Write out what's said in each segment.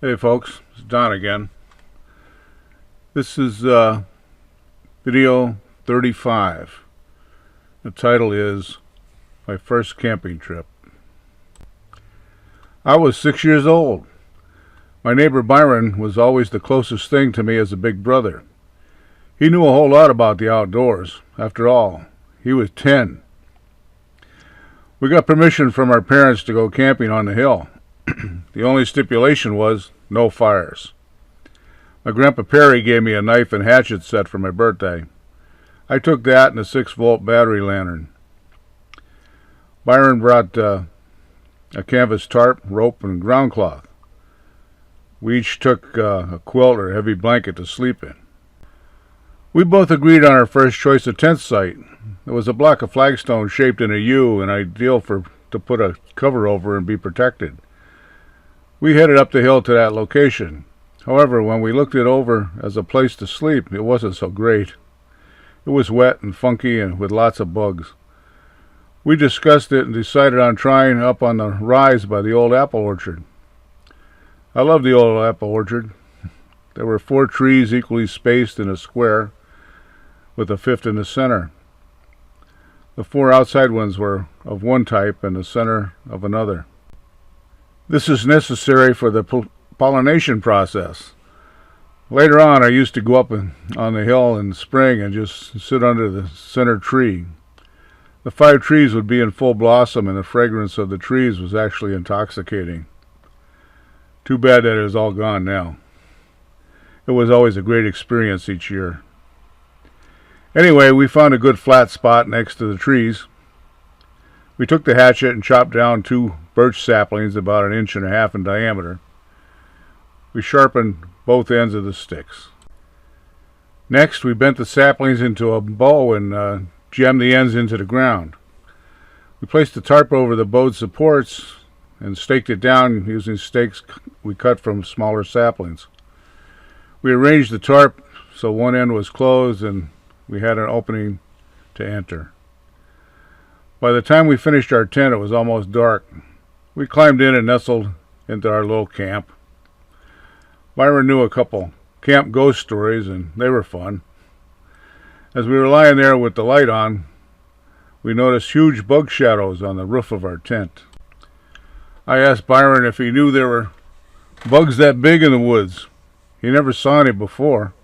Hey folks, it's Don again. This is video 35. The title is My First Camping Trip. I was 6 years old. My neighbor Byron was always the closest thing to me as a big brother. He knew a whole lot about the outdoors. After all, he was 10. We got permission from our parents to go camping on the hill. The only stipulation was no fires. My Grandpa Perry gave me a knife and hatchet set for my birthday. I took that and a 6-volt battery lantern. Byron brought a canvas tarp, rope, and ground cloth. We each took a quilt or heavy blanket to sleep in. We both agreed on our first choice of tent site. It was a block of flagstone shaped in a U and ideal to put a cover over and be protected. We headed up the hill to that location. However, when we looked it over as a place to sleep, it wasn't so great. It was wet and funky and with lots of bugs. We discussed it and decided on trying up on the rise by the old apple orchard. I love the old apple orchard. There were 4 trees equally spaced in a square, with a 5th in the center. The 4 outside ones were of one type and the center of another. This is necessary for the pollination process. Later on, I used to go up on the hill in spring and just sit under the center tree. The 5 trees would be in full blossom, and the fragrance of the trees was actually intoxicating. Too bad that it is all gone now. It was always a great experience each year. Anyway, we found a good flat spot next to the trees. We took the hatchet and chopped down 2 birch saplings about 1.5 inches in diameter. We sharpened both ends of the sticks. Next, we bent the saplings into a bow and jammed the ends into the ground. We placed the tarp over the bowed supports and staked it down using stakes we cut from smaller saplings. We arranged the tarp so one end was closed and we had an opening to enter. By the time we finished our tent, it was almost dark. We climbed in and nestled into our little camp. Byron knew a couple camp ghost stories, and they were fun. As we were lying there with the light on, we noticed huge bug shadows on the roof of our tent. I asked Byron if he knew there were bugs that big in the woods. He never saw any before.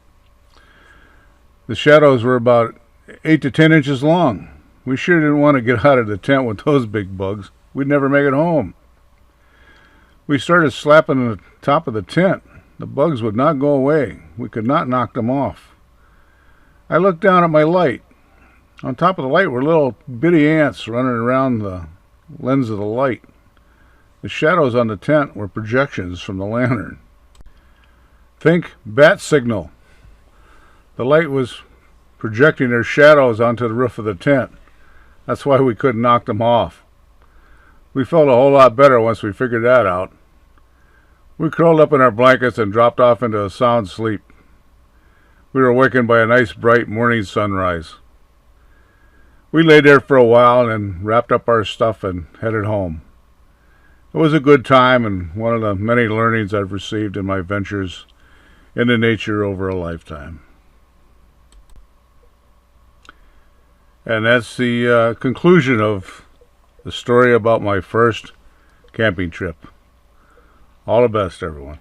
The shadows were about 8 to 10 inches long. We sure didn't want to get out of the tent with those big bugs. We'd never make it home. We started slapping the top of the tent. The bugs would not go away. We could not knock them off. I looked down at my light. On top of the light were little bitty ants running around the lens of the light. The shadows on the tent were projections from the lantern. Think bat signal. The light was projecting their shadows onto the roof of the tent. That's why we couldn't knock them off. We felt a whole lot better once we figured that out. We curled up in our blankets and dropped off into a sound sleep. We were awakened by a nice bright morning sunrise. We lay there for a while and then wrapped up our stuff and headed home. It was a good time and one of the many learnings I've received in my ventures into nature over a lifetime. And that's the conclusion of the story about my first camping trip. All the best, everyone.